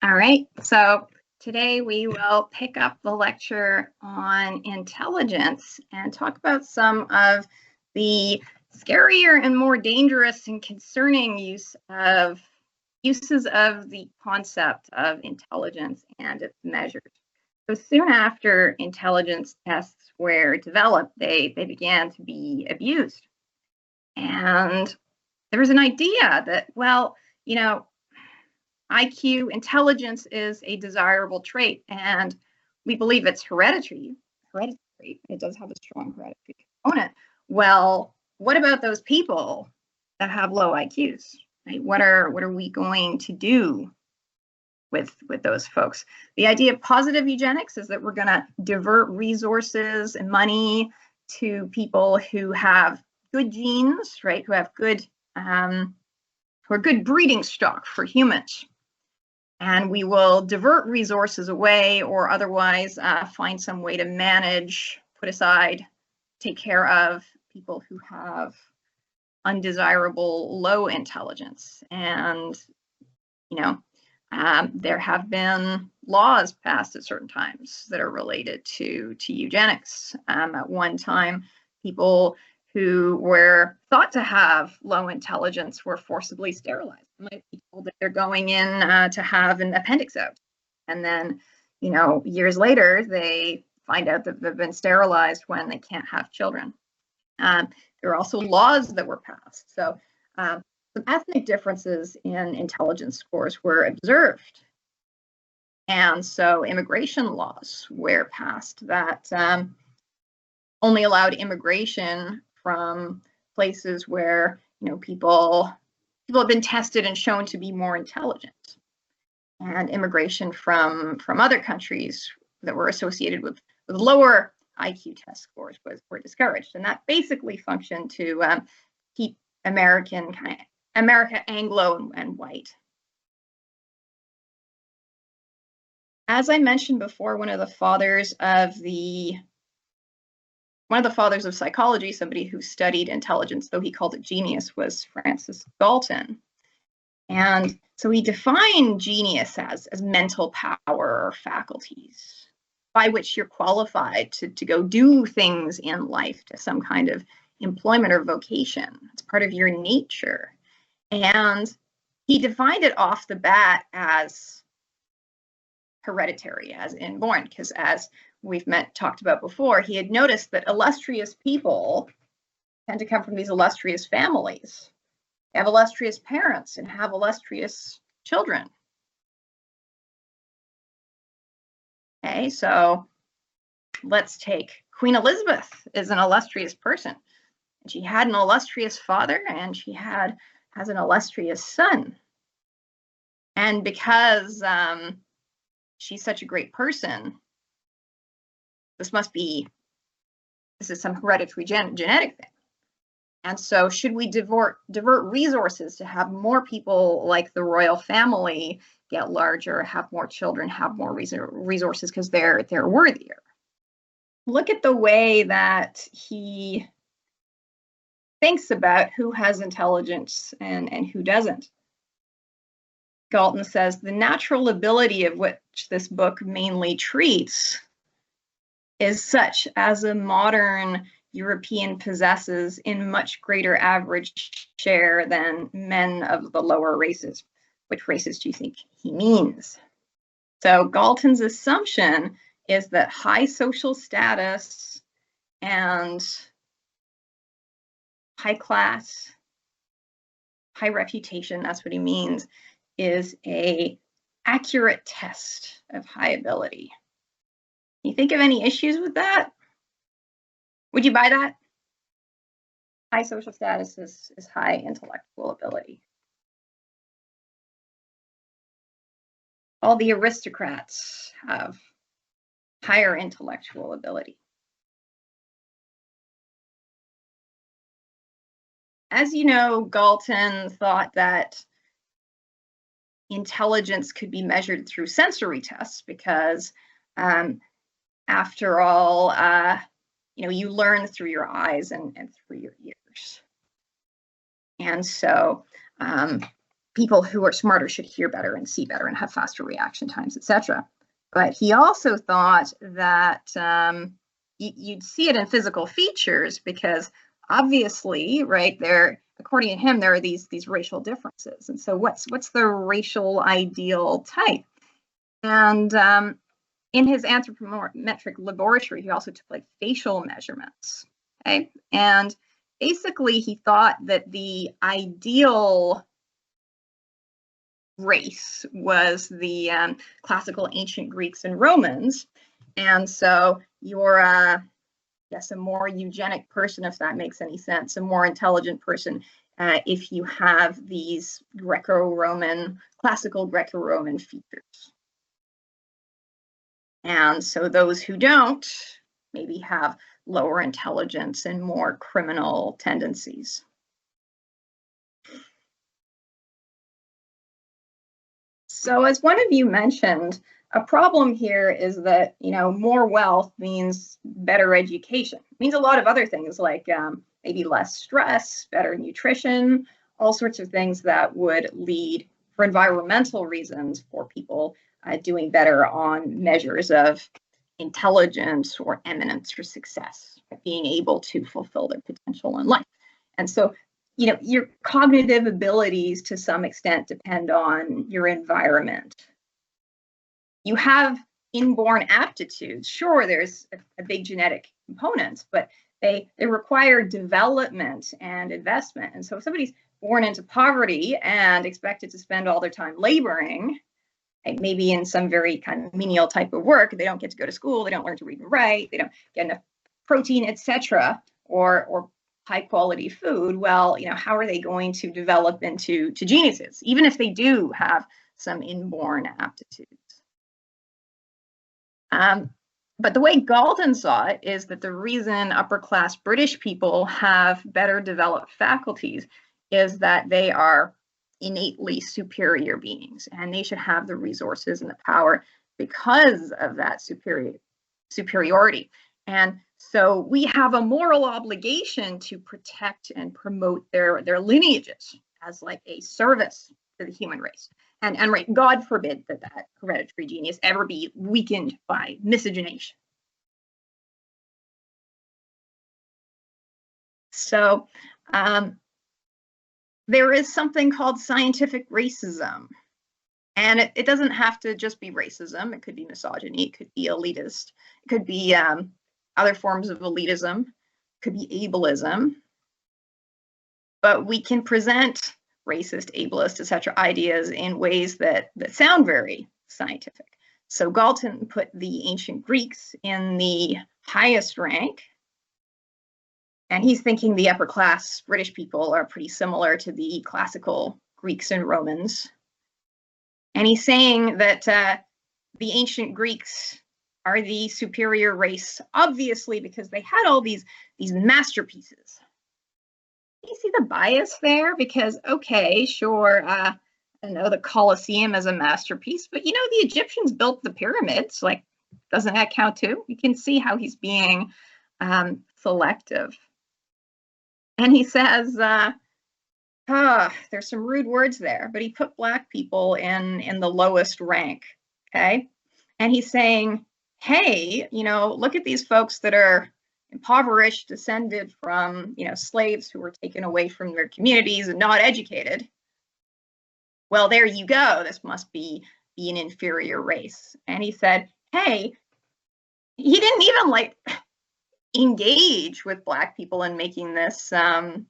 All right, so today we will pick up the lecture on intelligence and talk about some of the scarier and more dangerous and concerning uses of the concept of intelligence and its measures. So soon after intelligence tests were developed, they began to be abused. And there was an idea that, well, IQ, intelligence is a desirable trait, and we believe it's hereditary. It does have a strong hereditary component. Well, what about those people that have low IQs? Right? What are we going to do with those folks? The idea of positive eugenics is that we're going to divert resources and money to people who have good genes, right? Who have good breeding stock for humans. And we will divert resources away or otherwise find some way to manage, put aside, take care of people who have undesirable low intelligence. And, there have been laws passed at certain times that are related to eugenics. At one time, people who were thought to have low intelligence were forcibly sterilized. Might be told that they're going in to have an appendix out. And then, years later, they find out that they've been sterilized when they can't have children. There are also laws that were passed. So some ethnic differences in intelligence scores were observed. And so immigration laws were passed that only allowed immigration from places where, people have been tested and shown to be more intelligent, and immigration from other countries that were associated with lower IQ test scores were discouraged. And that basically functioned to keep America Anglo and white. As I mentioned before, one of the fathers of psychology, somebody who studied intelligence, though he called it genius, was Francis Galton. And so he defined genius as mental power or faculties by which you're qualified to go do things in life, to some kind of employment or vocation. It's part of your nature. And he defined it off the bat as hereditary, as inborn, because as we've talked about before, he had noticed that illustrious people tend to come from these illustrious families, have illustrious parents, and have illustrious children. Okay, so let's take Queen Elizabeth is an illustrious person. And she had an illustrious father, and she has an illustrious son. And because she's such a great person, this is some hereditary genetic thing. And so should we divert resources to have more people like the royal family get larger, have more children, have more resources because they're worthier? Look at the way that he thinks about who has intelligence and who doesn't. Galton says, the natural ability of which this book mainly treats is such as a modern European possesses in much greater average share than men of the lower races. Which races do you think he means? So Galton's assumption is that high social status and high class, high reputation, that's what he means, is an accurate test of high ability. You think of any issues with that? Would you buy that? High social status is high intellectual ability. All the aristocrats have higher intellectual ability. As you know, Galton thought that intelligence could be measured through sensory tests because after all, you learn through your eyes and through your ears. And so people who are smarter should hear better and see better and have faster reaction times, etc. But he also thought that you'd see it in physical features because obviously, right, there, according to him, there are these racial differences. And so what's the racial ideal type? And in his anthropometric laboratory, he also took like facial measurements. Okay. And basically he thought that the ideal race was the classical ancient Greeks and Romans. And so you're a more eugenic person, if that makes any sense, a more intelligent person, if you have these classical Greco-Roman features. And so those who don't maybe have lower intelligence and more criminal tendencies. So as one of you mentioned, a problem here is that, more wealth means better education. It means a lot of other things like maybe less stress, better nutrition, all sorts of things that would lead, for environmental reasons, for people doing better on measures of intelligence or eminence or success, being able to fulfill their potential in life. And so, your cognitive abilities to some extent depend on your environment. You have inborn aptitudes. Sure, there's a big genetic component, but they require development and investment. And so if somebody's born into poverty and expected to spend all their time laboring, maybe in some very kind of menial type of work, they don't get to go to school, they don't learn to read and write, they don't get enough protein, etc., or high quality food, well, how are they going to develop into geniuses, even if they do have some inborn aptitudes? But the way Galton saw it is that the reason upper class British people have better developed faculties is that they are innately superior beings, and they should have the resources and the power because of that superiority. And so we have a moral obligation to protect and promote their lineages as like a service to the human race. And right, God forbid that hereditary genius ever be weakened by miscegenation. So there is something called scientific racism. And it doesn't have to just be racism. It could be misogyny. It could be elitist. It could be other forms of elitism. It could be ableism. But we can present racist, ableist, etc. ideas in ways that sound very scientific. So Galton put the ancient Greeks in the highest rank. And he's thinking the upper class British people are pretty similar to the classical Greeks and Romans. And he's saying that the ancient Greeks are the superior race, obviously, because they had all these masterpieces. You see the bias there? Because, okay, sure, I don't know, the Colosseum is a masterpiece, but the Egyptians built the pyramids. Like, doesn't that count too? You can see how he's being selective. And he says, there's some rude words there, but he put Black people in the lowest rank, okay? And he's saying, hey, look at these folks that are impoverished, descended from, slaves who were taken away from their communities and not educated. Well, there you go. This must be an inferior race. And he said, hey, he didn't even engage with Black people in making this, in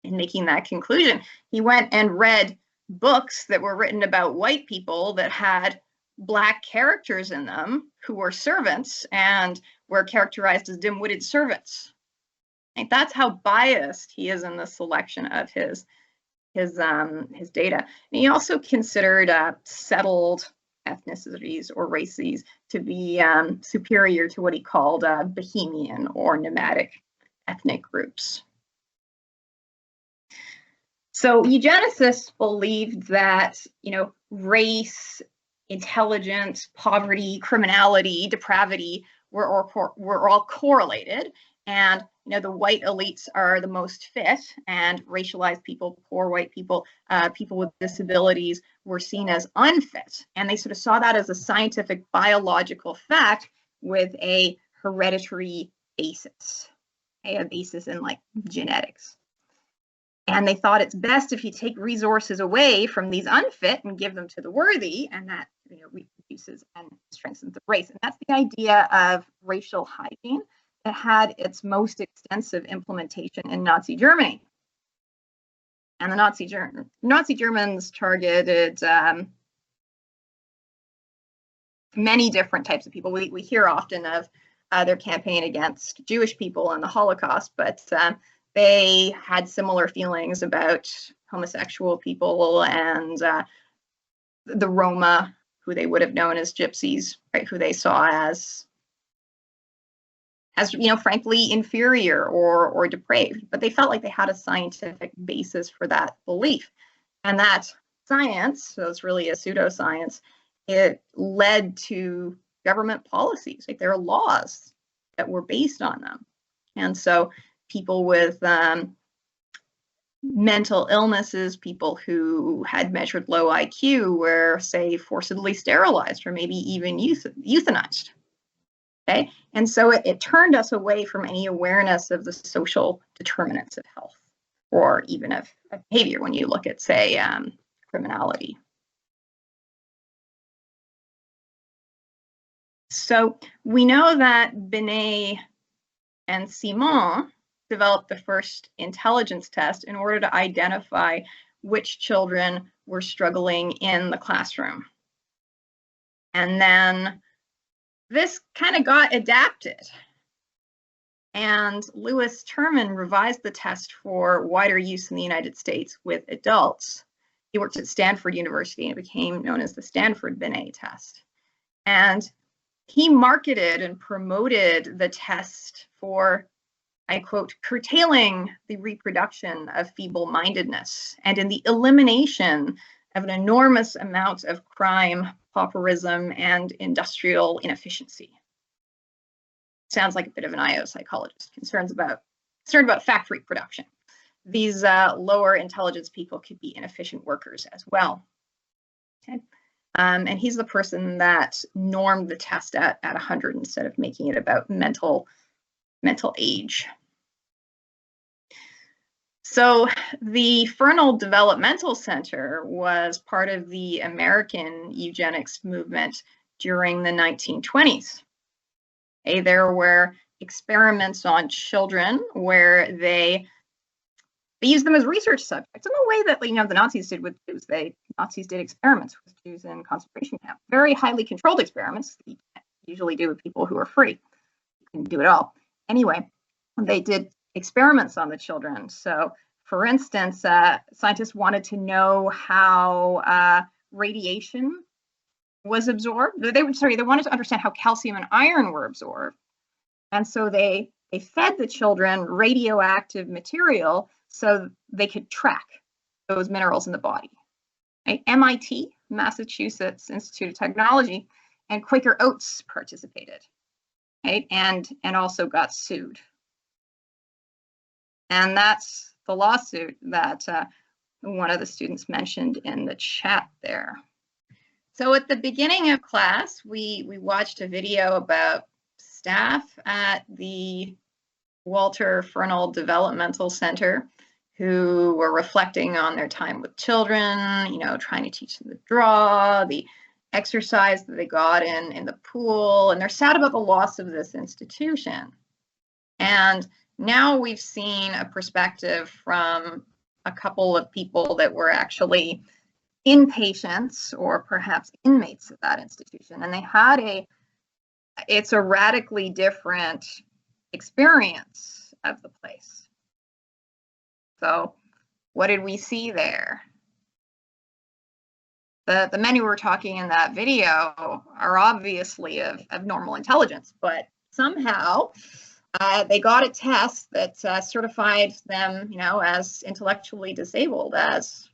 making that conclusion. He went and read books that were written about white people that had Black characters in them who were servants and were characterized as dim-witted servants. And that's how biased he is in the selection of his data. And he also considered settled ethnicities or races to be superior to what he called Bohemian or nomadic ethnic groups. So eugenicists believed that, race, intelligence, poverty, criminality, depravity were all correlated, And the white elites are the most fit, and racialized people, poor white people, people with disabilities were seen as unfit. And they sort of saw that as a scientific biological fact with a hereditary basis, a basis in like genetics. And they thought it's best if you take resources away from these unfit and give them to the worthy, and that reproduces and strengthens the race. And that's the idea of racial hygiene that had its most extensive implementation in Nazi Germany. And the Nazi Germans targeted many different types of people. We hear often of their campaign against Jewish people and the Holocaust, but they had similar feelings about homosexual people and the Roma, who they would have known as gypsies, right? Who they saw as frankly inferior or depraved. But they felt like they had a scientific basis for that belief, and that science, so it's really a pseudoscience, it led to government policies. Like there are laws that were based on them, and so people with mental illnesses, people who had measured low IQ were, say, forcibly sterilized or maybe even euthanized. Okay, and so it turned us away from any awareness of the social determinants of health or even of behavior when you look at, say, criminality. So we know that Binet and Simon developed the first intelligence test in order to identify which children were struggling in the classroom. And then this kind of got adapted. And Lewis Terman revised the test for wider use in the United States with adults. He worked at Stanford University and it became known as the Stanford Binet test. And he marketed and promoted the test for, I quote, curtailing the reproduction of feeble-mindedness and in the elimination of an enormous amount of crime, pauperism, and industrial inefficiency. Sounds like a bit of an IO psychologist, concerned about factory production. These lower intelligence people could be inefficient workers as well. Okay. And he's the person that normed the test at 100 instead of making it about mental age. So the Fernald Developmental Centre was part of the American eugenics movement during the 1920s. Okay, there were experiments on children where they used them as research subjects in the way that the Nazis did with Jews. Nazis did experiments with Jews in concentration camps, very highly controlled experiments that you can't usually do with people who are free. You can do it all. Anyway, they did experiments on the children. So, for instance, scientists wanted to know how radiation was absorbed. They wanted to understand how calcium and iron were absorbed. And so they fed the children radioactive material so they could track those minerals in the body. Right? MIT, Massachusetts Institute of Technology, and Quaker Oats participated, right? And also got sued. And that's the lawsuit that one of the students mentioned in the chat there. So at the beginning of class, we watched a video about staff at the Walter Fernald Developmental Centre who were reflecting on their time with children, trying to teach them to draw, the exercise that they got in the pool, and they're sad about the loss of this institution. And now we've seen a perspective from a couple of people that were actually inpatients or perhaps inmates of that institution, and they had it's a radically different experience of the place. So what did we see there? The men who were talking in that video are obviously of normal intelligence, but somehow they got a test that certified them, as intellectually disabled, as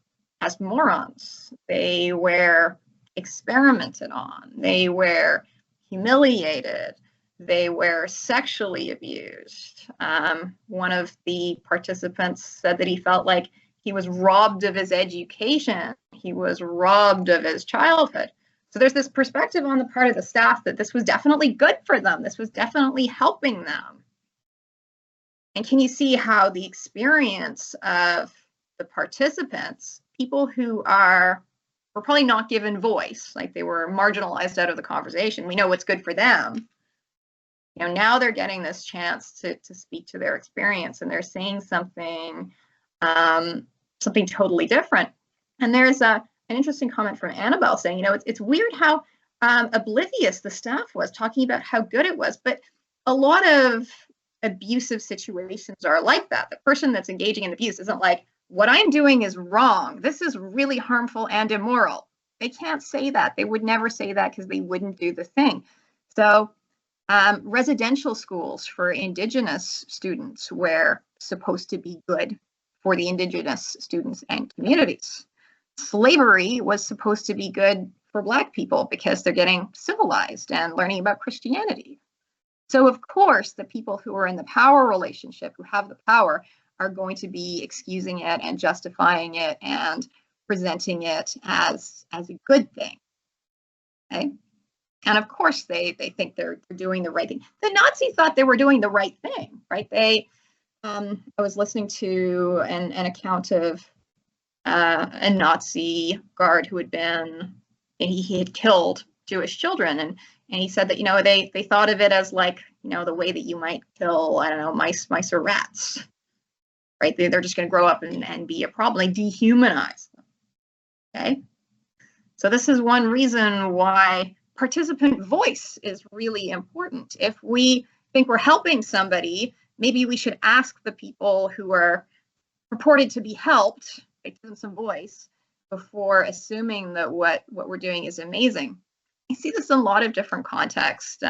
morons. They were experimented on. They were humiliated. they were sexually abused. One of the participants said that he felt like he was robbed of his education. He was robbed of his childhood. So there's this perspective on the part of the staff that this was definitely good for them. This was definitely helping them. And can you see how the experience of the participants, people who were probably not given voice, like they were marginalized out of the conversation, we know what's good for them. You know, now they're getting this chance to speak to their experience, and they're saying something something totally different. And there's an interesting comment from Annabelle saying, you know, it's weird how oblivious the staff was, talking about how good it was, but a lot of abusive situations are like that. The person that's engaging in abuse isn't like, what I'm doing is wrong. This is really harmful and immoral. They can't say that. They would never say that because they wouldn't do the thing. So residential schools for Indigenous students were supposed to be good for the Indigenous students and communities. Slavery was supposed to be good for Black people because they're getting civilized and learning about Christianity. So of course, the people who are in the power relationship, who have the power, are going to be excusing it and justifying it and presenting it as a good thing. Okay? And of course, they think they're doing the right thing. The Nazis thought they were doing the right thing, right? I was listening to an account of a Nazi guard who had he had killed Jewish children, and he said that, you know, they thought of it as like, you know, the way that you might kill, I don't know, mice or rats, right? They're just going to grow up and be a problem. They dehumanize them. Okay, so this is one reason why participant voice is really important. If we think we're helping somebody, maybe we should ask the people who are purported to be helped, give them some voice before assuming that what we're doing is amazing. I see this in a lot of different contexts.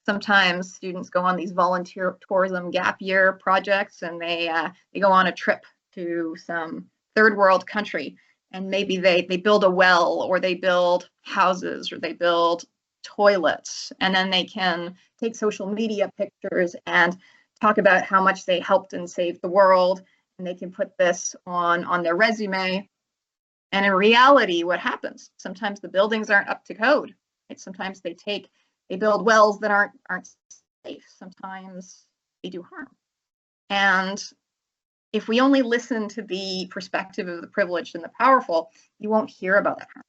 Sometimes students go on these volunteer tourism gap year projects, and they go on a trip to some third world country, and maybe they build a well, or they build houses, or they build toilets, and then they can take social media pictures and talk about how much they helped and saved the world, and they can put this on their resume. And in reality, what happens? Sometimes the buildings aren't up to code. Right? Sometimes they build wells that aren't safe. Sometimes they do harm. And if we only listen to the perspective of the privileged and the powerful, you won't hear about that harm.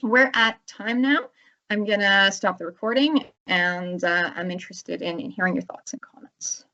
We're at time now. I'm going to stop the recording, and I'm interested in hearing your thoughts and comments.